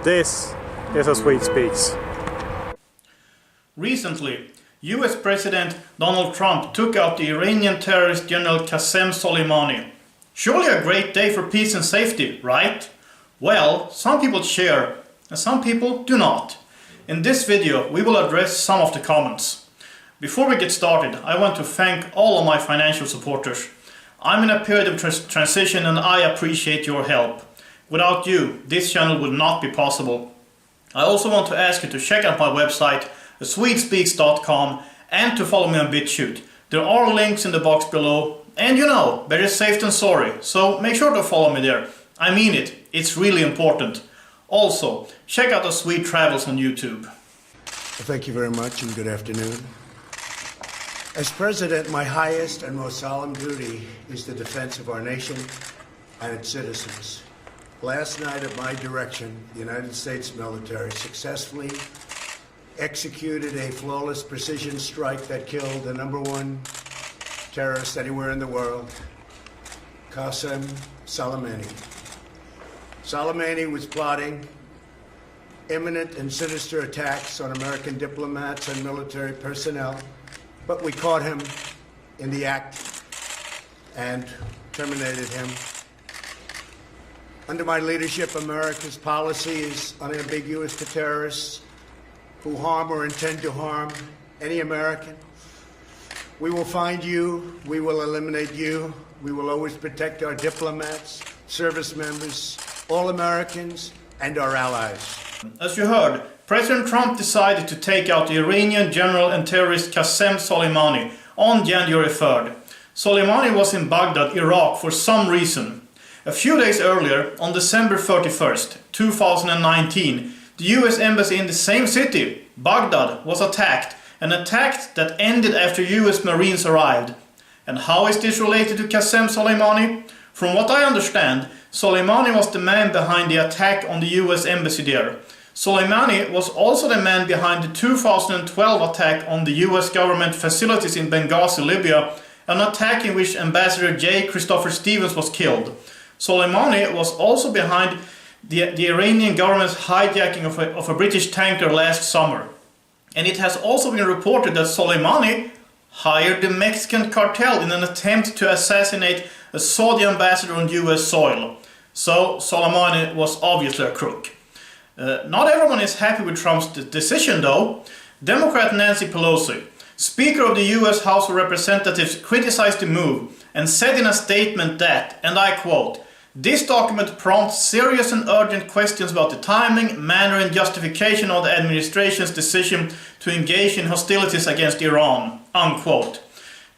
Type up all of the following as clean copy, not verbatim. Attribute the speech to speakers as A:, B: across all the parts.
A: This is how Swede speaks.
B: Recently, US President Donald Trump took out the Iranian terrorist General Qasem Soleimani. Surely a great day for peace and safety, right? Well, some people cheer and some people do not. In this video, we will address some of the comments. Before we get started, I want to thank all of my financial supporters. I'm in a period of transition and I appreciate your help. Without you, this channel would not be possible. I also want to ask you to check out my website, swedespeaks.com, and to follow me on BitChute. There are links in the box below, and you know, better safe than sorry, so make sure to follow me there. I mean it, it's really important. Also, check out the Swede Travels on YouTube.
C: Thank you very much and good afternoon. As President, my highest and most solemn duty is the defense of our nation and its citizens. Last night, at my direction, the United States military successfully executed a flawless precision strike that killed the #1 terrorist anywhere in the world, Qasem Soleimani. Soleimani was plotting imminent and sinister attacks on American diplomats and military personnel, but we caught him in the act and terminated him. Under my leadership, America's policy is unambiguous to terrorists who harm or intend to harm any American. We will find you, we will eliminate you, we will always protect our diplomats, service members, all Americans, and our allies.
B: As you heard, President Trump decided to take out the Iranian general and terrorist Qasem Soleimani on January 3rd. Soleimani was in Baghdad, Iraq for some reason. A few days earlier, on December 31st, 2019, the US embassy in the same city, Baghdad, was attacked, an attack that ended after US Marines arrived. And how is this related to Qasem Soleimani? From what I understand, Soleimani was the man behind the attack on the US embassy there. Soleimani was also the man behind the 2012 attack on the US government facilities in Benghazi, Libya, an attack in which Ambassador J. Christopher Stevens was killed. Soleimani was also behind the Iranian government's hijacking of a British tanker last summer. And it has also been reported that Soleimani hired the Mexican cartel in an attempt to assassinate a Saudi ambassador on US soil. So Soleimani was obviously a crook. Not everyone is happy with Trump's decision though. Democrat Nancy Pelosi, Speaker of the US House of Representatives, criticized the move and said in a statement that, and I quote, "This document prompts serious and urgent questions about the timing, manner and justification of the administration's decision to engage in hostilities against Iran," unquote.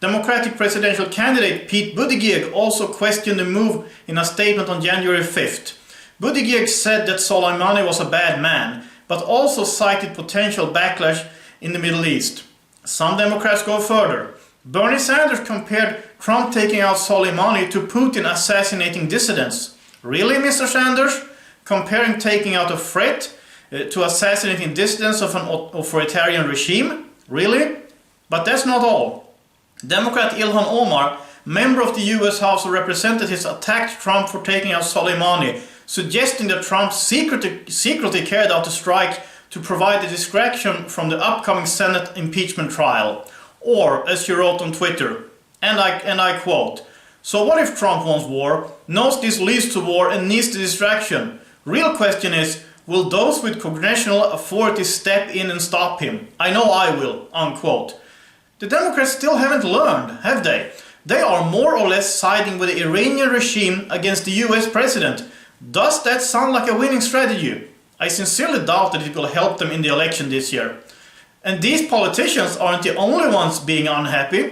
B: Democratic presidential candidate Pete Buttigieg also questioned the move in a statement on January 5th. Buttigieg said that Soleimani was a bad man, but also cited potential backlash in the Middle East. Some Democrats go further. Bernie Sanders compared Trump taking out Soleimani to Putin assassinating dissidents. Really, Mr. Sanders? Comparing taking out a threat to assassinating dissidents of an authoritarian regime? Really? But that's not all. Democrat Ilhan Omar, member of the US House of Representatives, attacked Trump for taking out Soleimani, suggesting that Trump secretly carried out the strike to provide a distraction from the upcoming Senate impeachment trial. Or, as she wrote on Twitter, and I quote, "So what if Trump wants war, knows this leads to war and needs the distraction? Real question is, will those with congressional authority step in and stop him? I know I will," unquote. The Democrats still haven't learned, have they? They are more or less siding with the Iranian regime against the US president. Does that sound like a winning strategy? I sincerely doubt that it will help them in the election this year. And these politicians aren't the only ones being unhappy.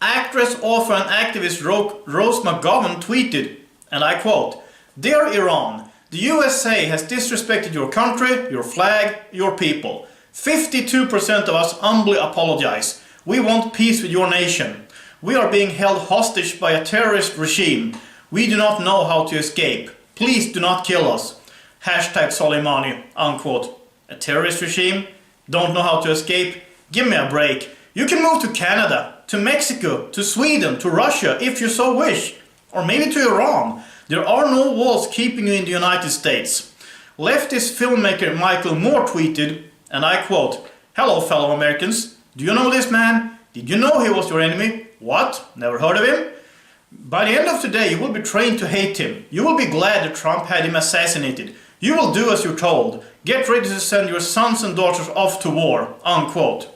B: Actress, author and activist Rose McGowan tweeted, and I quote, "Dear Iran, the USA has disrespected your country, your flag, your people. 52% of us humbly apologize. We want peace with your nation. We are being held hostage by a terrorist regime. We do not know how to escape. Please do not kill us. Hashtag Soleimani," unquote. A terrorist regime? Don't know how to escape? Give me a break. You can move to Canada, to Mexico, to Sweden, to Russia if you so wish. Or maybe to Iran. There are no walls keeping you in the United States. leftist filmmaker Michael Moore tweeted, and I quote, "Hello fellow Americans, do you know this man? Did you know he was your enemy? What? Never heard of him? By the end of today you will be trained to hate him. You will be glad that Trump had him assassinated. You will do as you're told. Get ready to send your sons and daughters off to war," unquote.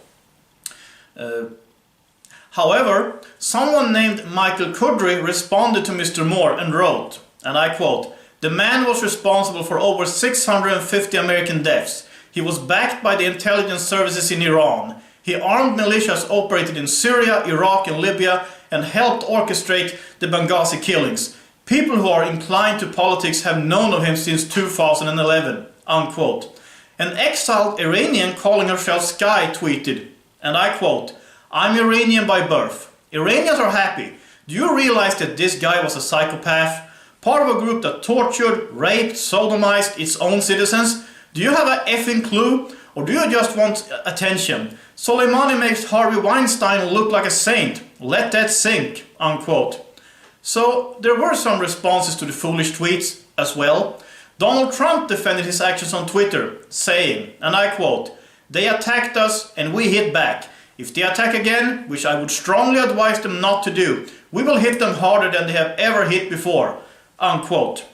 B: However, someone named Michael Kudry responded to Mr. Moore and wrote, and I quote, "The man was responsible for over 650 American deaths. He was backed by the intelligence services in Iran. He armed militias operated in Syria, Iraq and Libya and helped orchestrate the Benghazi killings. People who are inclined to politics have known of him since 2011, unquote. An exiled Iranian calling herself Sky tweeted, and I quote, "I'm Iranian by birth. Iranians are happy. Do you realize that this guy was a psychopath? Part of a group that tortured, raped, sodomized its own citizens? Do you have an effing clue? Or do you just want attention? Soleimani makes Harvey Weinstein look like a saint. Let that sink," unquote. So there were some responses to the foolish tweets as well. Donald Trump defended his actions on Twitter, saying, and I quote, "They attacked us and we hit back. If they attack again, which I would strongly advise them not to do, we will hit them harder than they have ever hit before," unquote.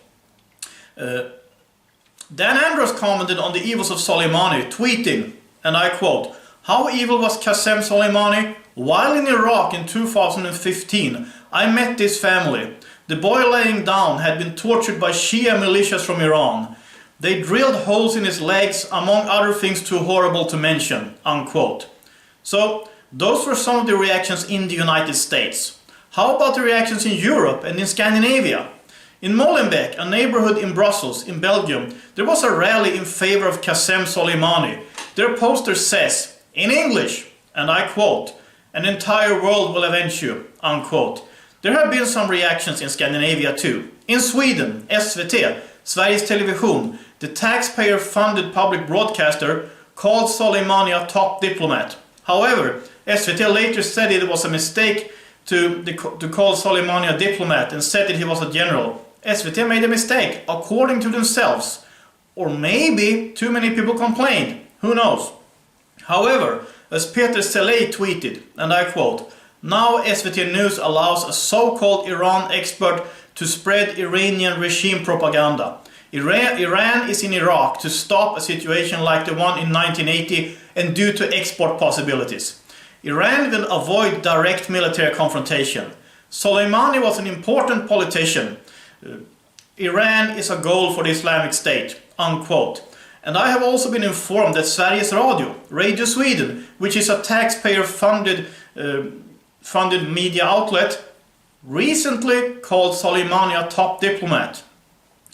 B: Dan Andros commented on the evils of Soleimani, tweeting, and I quote, "How evil was Qasem Soleimani? While in Iraq in 2015, I met this family. The boy laying down had been tortured by Shia militias from Iran. They drilled holes in his legs, among other things too horrible to mention," unquote. So, those were some of the reactions in the United States. How about the reactions in Europe and in Scandinavia? In Molenbeek, a neighborhood in Brussels, in Belgium, there was a rally in favor of Qasem Soleimani. Their poster says, in English, and I quote, "An entire world will avenge you," unquote. There have been some reactions in Scandinavia too. In Sweden, SVT, Sveriges Television, the taxpayer-funded public broadcaster, called Soleimani a top diplomat. However, SVT later said it was a mistake to call Soleimani a diplomat and said that he was a general. SVT made a mistake, according to themselves. Or maybe too many people complained. Who knows? However, as Peter Selay tweeted, and I quote, "Now SVT News allows a so-called Iran expert to spread Iranian regime propaganda. Iran is in Iraq to stop a situation like the one in 1980 and due to export possibilities. Iran will avoid direct military confrontation. Soleimani was an important politician. Iran is a goal for the Islamic State," unquote. And I have also been informed that Sveriges Radio, Radio Sweden, which is a taxpayer-funded media outlet, recently called Soleimani a top diplomat.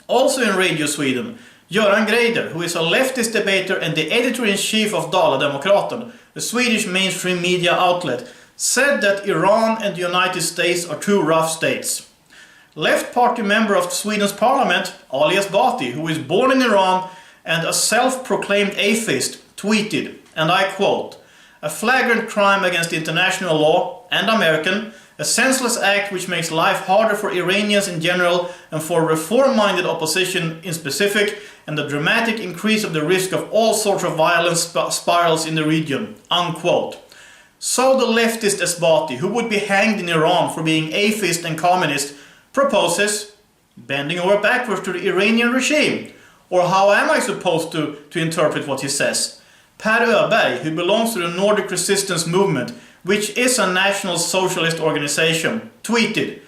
B: Also in Radio Sweden, Göran Greider, who is a leftist debater and the editor-in-chief of Dala-Demokraten, a Swedish mainstream media outlet, said that Iran and the United States are two rough states. Left party member of Sweden's parliament, Ali Esbati, who is born in Iran and a self-proclaimed atheist, tweeted, and I quote, "A flagrant crime against international law and American, a senseless act which makes life harder for Iranians in general and for reform-minded opposition in specific, and the dramatic increase of the risk of all sorts of violence spirals in the region," unquote. So the leftist Esbati, who would be hanged in Iran for being atheist and communist, proposes bending over backwards to the Iranian regime. Or how am I supposed to interpret what he says? Per Öberg, who belongs to the Nordic Resistance Movement, which is a national socialist organization, tweeted,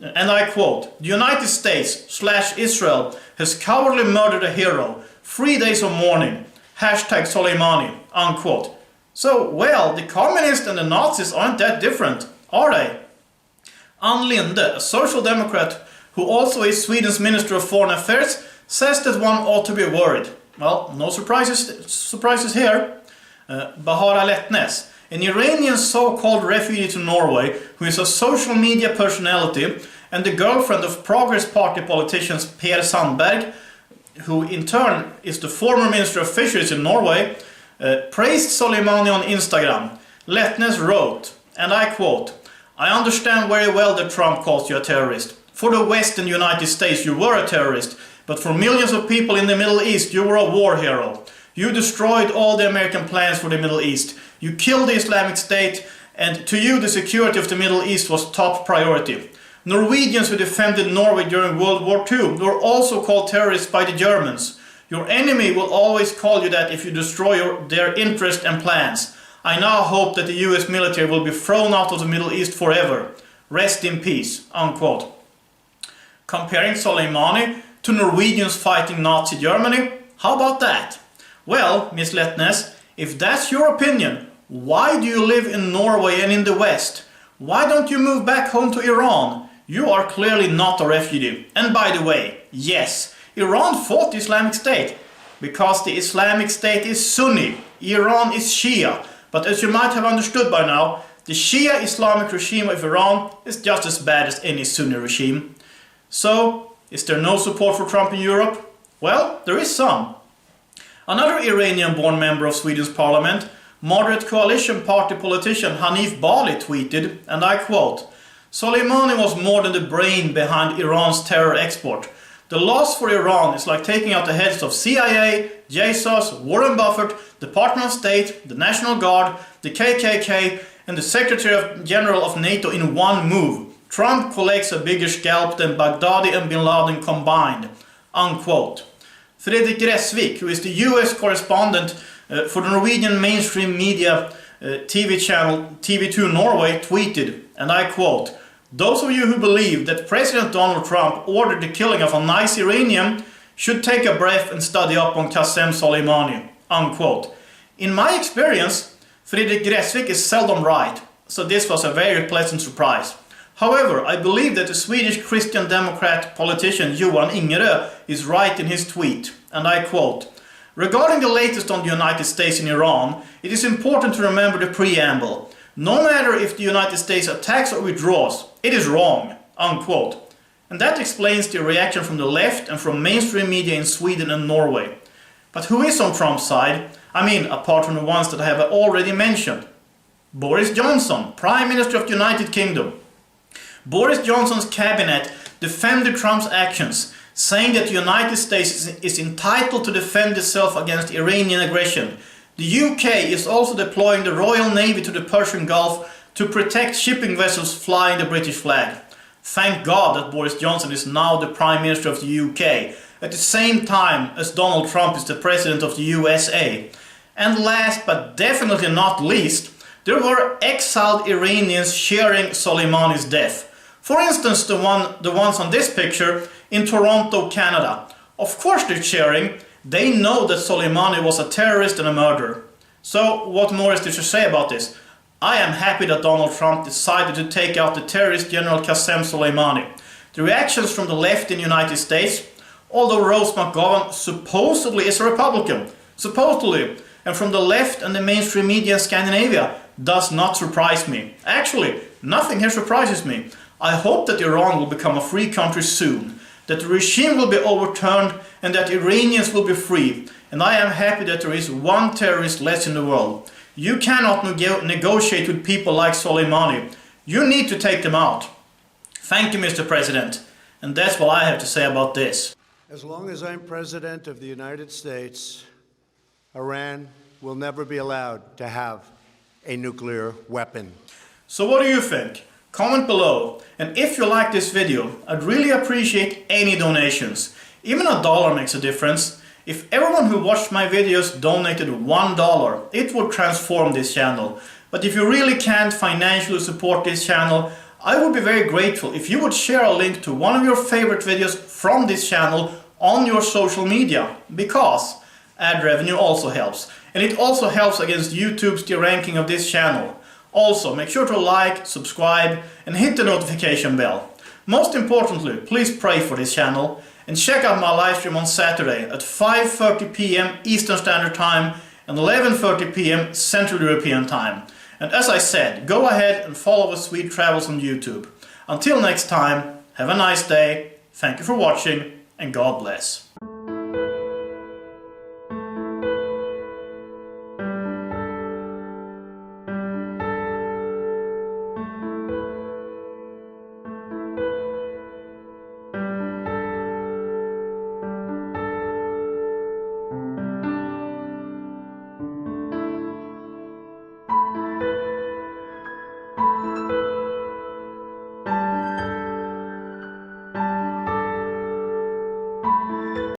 B: and I quote, "The United States/Israel has cowardly murdered a hero. 3 days of mourning. Hashtag Soleimani," unquote. So, well, the communists and the Nazis aren't that different, are they? Ann Linde, a social democrat who also is Sweden's Minister of Foreign Affairs, says that one ought to be worried. Well, no surprises here. Bahara Letnes, an Iranian so-called refugee to Norway who is a social media personality and the girlfriend of Progress Party politician Per Sandberg, who in turn is the former Minister of Fisheries in Norway, praised Soleimani on Instagram. Letnes wrote, and I quote, "I understand very well that Trump calls you a terrorist. For the West and the United States, you were a terrorist, but for millions of people in the Middle East, you were a war hero. You destroyed all the American plans for the Middle East. You killed the Islamic State, and to you the security of the Middle East was top priority. Norwegians who defended Norway during World War II were also called terrorists by the Germans. Your enemy will always call you that if you destroy their interest and plans. I now hope that the US military will be thrown out of the Middle East forever. Rest in peace." Unquote. Comparing Soleimani to Norwegians fighting Nazi Germany? How about that? Well, Miss Letnes, if that's your opinion, why do you live in Norway and in the West? Why don't you move back home to Iran? You are clearly not a refugee. And by the way, yes, Iran fought the Islamic State because the Islamic State is Sunni, Iran is Shia. But as you might have understood by now, the Shia Islamic regime of Iran is just as bad as any Sunni regime. So, is there no support for Trump in Europe? Well, there is some. Another Iranian-born member of Sweden's parliament, moderate coalition party politician Hanif Bali tweeted, and I quote, "Soleimani was more than the brain behind Iran's terror export. The loss for Iran is like taking out the heads of CIA, Jesus, Warren Buffett, Department of State, the National Guard, the KKK, and the Secretary General of NATO in one move. Trump collects a bigger scalp than Baghdadi and Bin Laden combined." Unquote. Fredrik Gressvik, who is the US correspondent for the Norwegian mainstream media TV channel TV2 Norway, tweeted, and I quote, "Those of you who believe that President Donald Trump ordered the killing of a nice Iranian should take a breath and study up on Qasem Soleimani." Unquote. In my experience, Fredrik Gressvik is seldom right, so this was a very pleasant surprise. However, I believe that the Swedish Christian Democrat politician Johan Ingerö is right in his tweet, and I quote, "Regarding the latest on the United States and Iran, it is important to remember the preamble. No matter if the United States attacks or withdraws, it is wrong." Unquote. And that explains the reaction from the left and from mainstream media in Sweden and Norway. But who is on Trump's side? I mean, apart from the ones that I have already mentioned. Boris Johnson, Prime Minister of the United Kingdom. Boris Johnson's cabinet defended Trump's actions, saying that the United States is entitled to defend itself against Iranian aggression. The UK is also deploying the Royal Navy to the Persian Gulf to protect shipping vessels flying the British flag. Thank God that Boris Johnson is now the Prime Minister of the UK, at the same time as Donald Trump is the President of the USA. And last but definitely not least, there were exiled Iranians cheering Soleimani's death. For instance, the ones on this picture in Toronto, Canada. Of course they're cheering. They know that Soleimani was a terrorist and a murderer. So what more is there to say about this? I am happy that Donald Trump decided to take out the terrorist General Qasem Soleimani. The reactions from the left in the United States, although Rose McGowan supposedly is a Republican, supposedly, and from the left and the mainstream media in Scandinavia, does not surprise me. Actually, nothing here surprises me. I hope that Iran will become a free country soon, that the regime will be overturned and that Iranians will be free. And I am happy that there is one terrorist less in the world. You cannot negotiate with people like Soleimani. You need to take them out. Thank you, Mr. President. And that's what I have to say about this.
C: As long as I'm President of the United States, Iran will never be allowed to have a nuclear weapon.
B: So what do you think? Comment below, and if you like this video, I'd really appreciate any donations. Even $1 makes a difference. If everyone who watched my videos donated $1, it would transform this channel. But if you really can't financially support this channel, I would be very grateful if you would share a link to one of your favorite videos from this channel on your social media, because ad revenue also helps. And it also helps against YouTube's deranking of this channel. Also, make sure to like, subscribe, and hit the notification bell. Most importantly, please pray for this channel, and check out my live stream on Saturday at 5:30 p.m. Eastern Standard Time and 11:30 p.m. Central European Time. And as I said, go ahead and follow the Swede Travels on YouTube. Until next time, have a nice day, thank you for watching, and God bless.